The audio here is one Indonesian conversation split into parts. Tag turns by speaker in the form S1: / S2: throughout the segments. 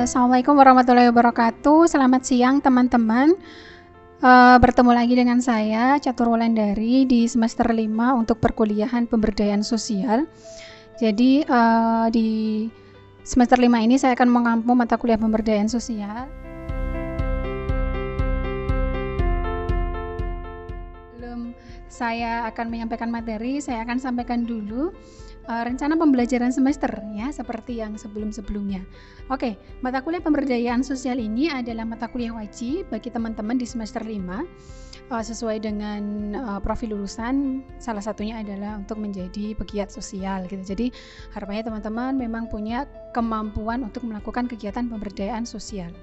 S1: Assalamualaikum warahmatullahi wabarakatuh. Selamat siang teman-teman. Bertemu lagi dengan saya Catur Wulandari di semester 5 untuk perkuliahan pemberdayaan sosial. Jadi di semester 5 ini saya akan mengampu mata kuliah pemberdayaan sosial. Sebelum saya akan menyampaikan materi, saya akan sampaikan dulu rencana pembelajaran semester ya, seperti yang sebelum-sebelumnya. Oke, mata kuliah pemberdayaan sosial ini adalah mata kuliah wajib bagi teman-teman di semester 5 sesuai dengan profil lulusan. Salah satunya adalah untuk menjadi pegiat sosial gitu. Jadi harapannya teman-teman memang punya kemampuan untuk melakukan kegiatan pemberdayaan sosial.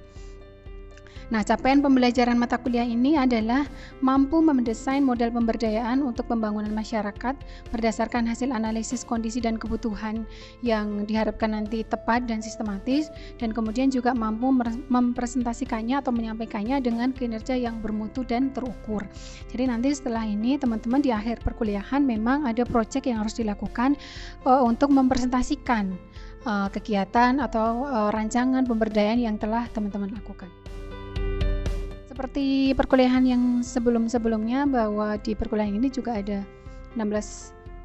S1: Nah, capaian pembelajaran mata kuliah ini adalah mampu mendesain model pemberdayaan untuk pembangunan masyarakat berdasarkan hasil analisis kondisi dan kebutuhan yang diharapkan nanti tepat dan sistematis, dan kemudian juga mampu mempresentasikannya atau menyampaikannya dengan kinerja yang bermutu dan terukur. Jadi nanti setelah ini teman-teman di akhir perkuliahan memang ada proyek yang harus dilakukan untuk mempresentasikan kegiatan atau rancangan pemberdayaan yang telah teman-teman lakukan. Seperti perkuliahan yang sebelum-sebelumnya, bahwa di perkuliahan ini juga ada 16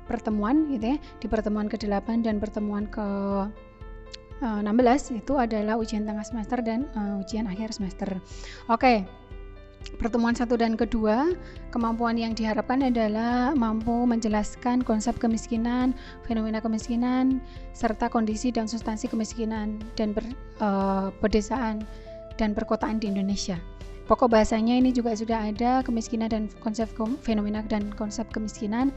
S1: pertemuan gitu ya. Di pertemuan ke-8 dan pertemuan ke-16 itu adalah ujian tengah semester dan ujian akhir semester. Oke. Pertemuan 1 dan kedua, kemampuan yang diharapkan adalah mampu menjelaskan konsep kemiskinan, fenomena kemiskinan, serta kondisi dan substansi kemiskinan dan pedesaan dan perkotaan di Indonesia. Pokok bahasanya ini juga sudah ada, kemiskinan dan konsep fenomena dan konsep kemiskinan.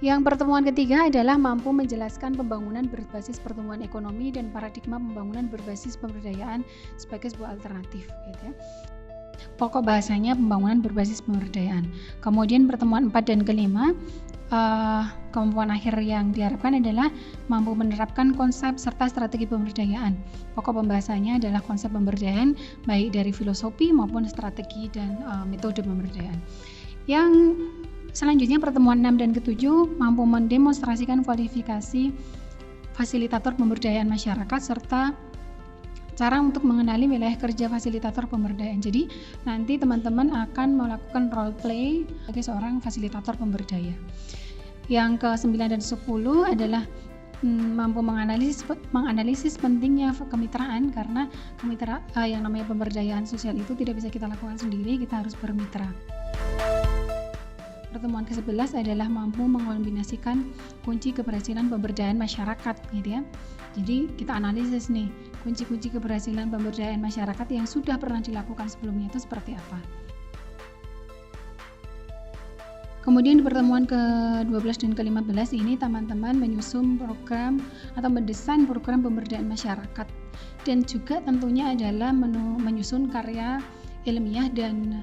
S1: Yang pertemuan ketiga adalah mampu menjelaskan pembangunan berbasis pertumbuhan ekonomi dan paradigma pembangunan berbasis pemberdayaan sebagai sebuah alternatif gitu ya. Pokok bahasanya pembangunan berbasis pemberdayaan. Kemudian pertemuan 4 dan kelima, kemampuan akhir yang diharapkan adalah mampu menerapkan konsep serta strategi pemberdayaan. Pokok pembahasannya adalah konsep pemberdayaan baik dari filosofi maupun strategi dan metode pemberdayaan. Yang selanjutnya pertemuan 6 dan ke-7 mampu mendemonstrasikan kualifikasi fasilitator pemberdayaan masyarakat serta cara untuk mengenali wilayah kerja fasilitator pemberdayaan. Jadi nanti teman-teman akan melakukan role play sebagai seorang fasilitator pemberdaya. Yang ke-9 dan 10 adalah mampu menganalisis pentingnya kemitraan, karena yang namanya pemberdayaan sosial itu tidak bisa kita lakukan sendiri, kita harus bermitra. Pertemuan ke-11 adalah mampu mengombinasikan kunci keberhasilan pemberdayaan masyarakat gitu ya. Jadi kita analisis nih, kunci-kunci keberhasilan pemberdayaan masyarakat yang sudah pernah dilakukan sebelumnya itu seperti apa. Kemudian di pertemuan ke-12 dan ke-15 ini teman-teman menyusun program atau mendesain program pemberdayaan masyarakat, dan juga tentunya adalah menyusun karya ilmiah dan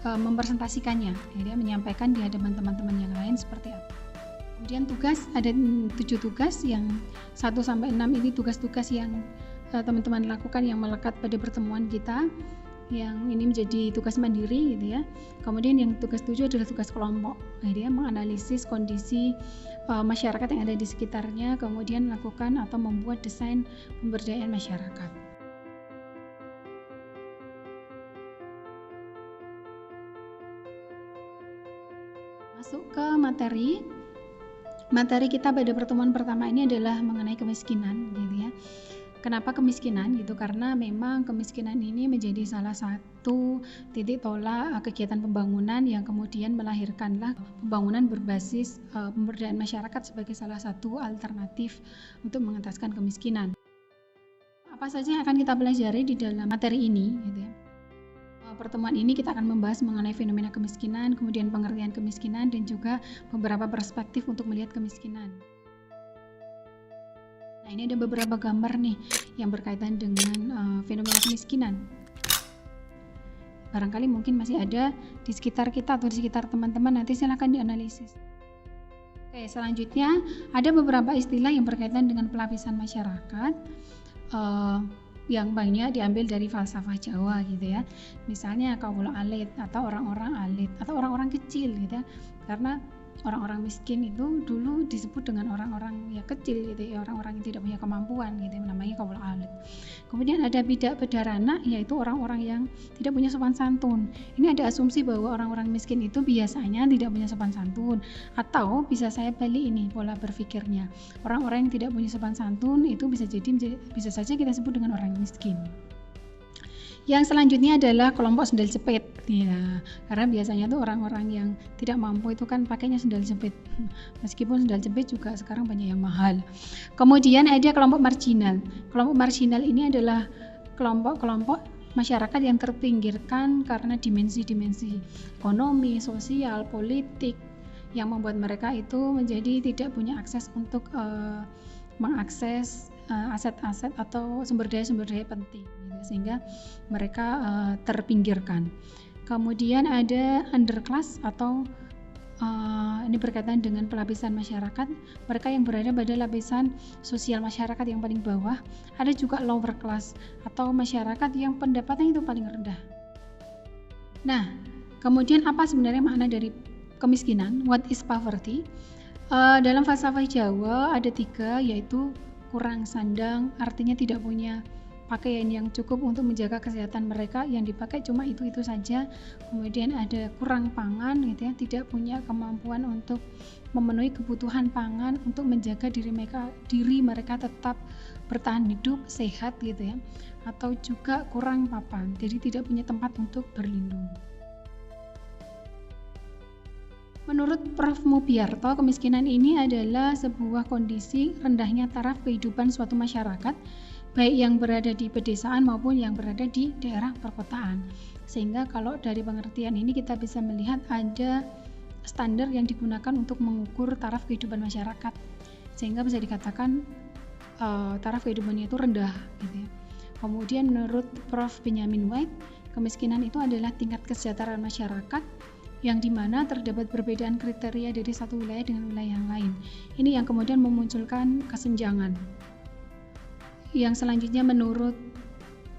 S1: mempresentasikannya, jadi menyampaikan di hadapan teman-teman yang lain seperti apa. Kemudian tugas, ada 7 tugas, yang 1 sampai 6 ini tugas-tugas yang teman-teman lakukan yang melekat pada pertemuan kita, yang ini menjadi tugas mandiri gitu ya. Kemudian yang tugas 7 adalah tugas kelompok, jadi menganalisis kondisi masyarakat yang ada di sekitarnya, kemudian melakukan atau membuat desain pemberdayaan masyarakat. Masuk ke materi. Materi kita pada pertemuan pertama ini adalah mengenai kemiskinan gitu ya. Kenapa kemiskinan gitu? Karena memang kemiskinan ini menjadi salah satu titik tolak kegiatan pembangunan yang kemudian melahirkanlah pembangunan berbasis pemberdayaan masyarakat sebagai salah satu alternatif untuk mengentaskan kemiskinan. Apa saja yang akan kita pelajari di dalam materi ini gitu ya. Pertemuan ini kita akan membahas mengenai fenomena kemiskinan, kemudian pengertian kemiskinan, dan juga beberapa perspektif untuk melihat kemiskinan. Nah, ini ada beberapa gambar nih yang berkaitan dengan fenomena kemiskinan. Barangkali mungkin masih ada di sekitar kita atau di sekitar teman-teman, nanti silakan dianalisis. Oke, selanjutnya ada beberapa istilah yang berkaitan dengan pelapisan masyarakat yang banyak diambil dari falsafah Jawa gitu ya. Misalnya kaula alit atau orang-orang alit atau orang-orang kecil gitu ya. Karena orang-orang miskin itu dulu disebut dengan orang-orang ya kecil gitu ya, orang-orang yang tidak punya kemampuan gitu, namanya kaum alit. Kemudian ada bidak pedarana, yaitu orang-orang yang tidak punya sopan santun. Ini ada asumsi bahwa orang-orang miskin itu biasanya tidak punya sopan santun, atau bisa saya balik ini pola berpikirnya, orang-orang yang tidak punya sopan santun itu bisa saja kita sebut dengan orang miskin. Yang selanjutnya adalah kelompok sendal jepit, ya, karena biasanya tuh orang-orang yang tidak mampu itu kan pakainya sendal jepit, meskipun sendal jepit juga sekarang banyak yang mahal. Kemudian ada kelompok marginal. Kelompok marginal ini adalah kelompok-kelompok masyarakat yang terpinggirkan karena dimensi-dimensi ekonomi, sosial, politik yang membuat mereka itu menjadi tidak punya akses untuk mengakses aset-aset atau sumber daya penting gitu, sehingga mereka terpinggirkan. Kemudian ada underclass atau ini berkaitan dengan pelapisan masyarakat, mereka yang berada pada lapisan sosial masyarakat yang paling bawah. Ada juga lower class atau masyarakat yang pendapatannya itu paling rendah. Nah, kemudian apa sebenarnya makna dari kemiskinan? What is poverty? Dalam falsafah Jawa ada 3, yaitu kurang sandang, artinya tidak punya pakaian yang cukup untuk menjaga kesehatan mereka, yang dipakai cuma itu saja. Kemudian ada kurang pangan gitu ya, tidak punya kemampuan untuk memenuhi kebutuhan pangan untuk menjaga diri mereka tetap bertahan hidup sehat gitu ya, atau juga kurang papan, jadi tidak punya tempat untuk berlindung. Menurut Prof. Mubiarto, kemiskinan ini adalah sebuah kondisi rendahnya taraf kehidupan suatu masyarakat, baik yang berada di pedesaan maupun yang berada di daerah perkotaan. Sehingga kalau dari pengertian ini kita bisa melihat ada standar yang digunakan untuk mengukur taraf kehidupan masyarakat, sehingga bisa dikatakan taraf kehidupannya itu rendah gitu ya. Kemudian menurut Prof. Benjamin White, kemiskinan itu adalah tingkat kesejahteraan masyarakat yang dimana terdapat perbedaan kriteria dari satu wilayah dengan wilayah yang lain. Ini yang kemudian memunculkan kesenjangan. Yang selanjutnya menurut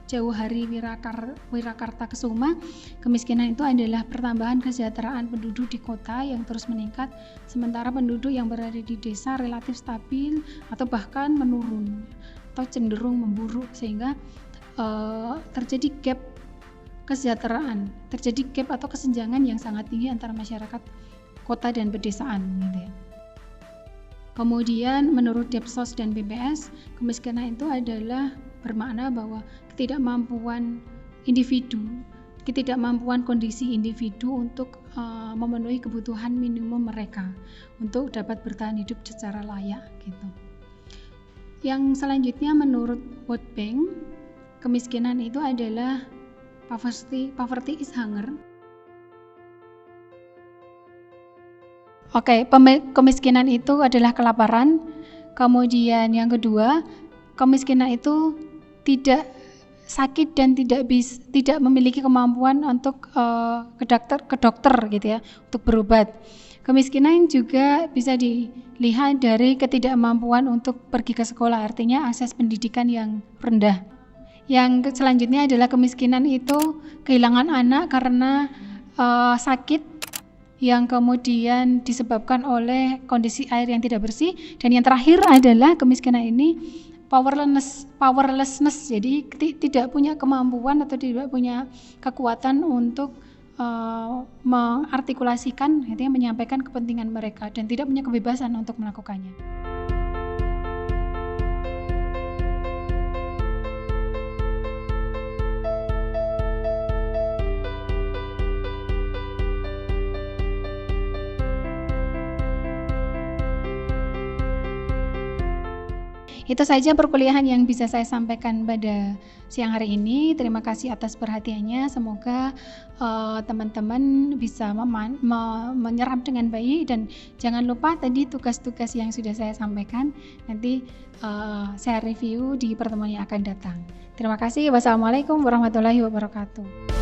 S1: Jauhari Wirakarta-Kusuma, kemiskinan itu adalah pertambahan kesejahteraan penduduk di kota yang terus meningkat, sementara penduduk yang berada di desa relatif stabil atau bahkan menurun atau cenderung memburuk, sehingga terjadi gap kesejahteraan, terjadi gap atau kesenjangan yang sangat tinggi antara masyarakat kota dan pedesaan gitu ya. Kemudian menurut Depsos dan BPS, kemiskinan itu adalah bermakna bahwa ketidakmampuan kondisi individu untuk memenuhi kebutuhan minimum mereka untuk dapat bertahan hidup secara layak gitu. Yang selanjutnya menurut World Bank, kemiskinan itu adalah poverty is hunger. Oke, kemiskinan itu adalah kelaparan. Kemudian yang kedua, kemiskinan itu tidak sakit dan tidak memiliki kemampuan untuk ke dokter gitu ya, untuk berobat. Kemiskinan juga bisa dilihat dari ketidakmampuan untuk pergi ke sekolah, artinya akses pendidikan yang rendah. Yang selanjutnya adalah kemiskinan itu kehilangan anak karena sakit yang kemudian disebabkan oleh kondisi air yang tidak bersih. Dan yang terakhir adalah kemiskinan ini powerlessness, jadi tidak punya kemampuan atau tidak punya kekuatan untuk mengartikulasikan, menyampaikan kepentingan mereka dan tidak punya kebebasan untuk melakukannya. Itu saja perkuliahan yang bisa saya sampaikan pada siang hari ini. Terima kasih atas perhatiannya. Semoga teman-teman bisa menyerap dengan baik, dan jangan lupa tadi tugas-tugas yang sudah saya sampaikan nanti saya review di pertemuan yang akan datang. Terima kasih. Wassalamualaikum warahmatullahi wabarakatuh.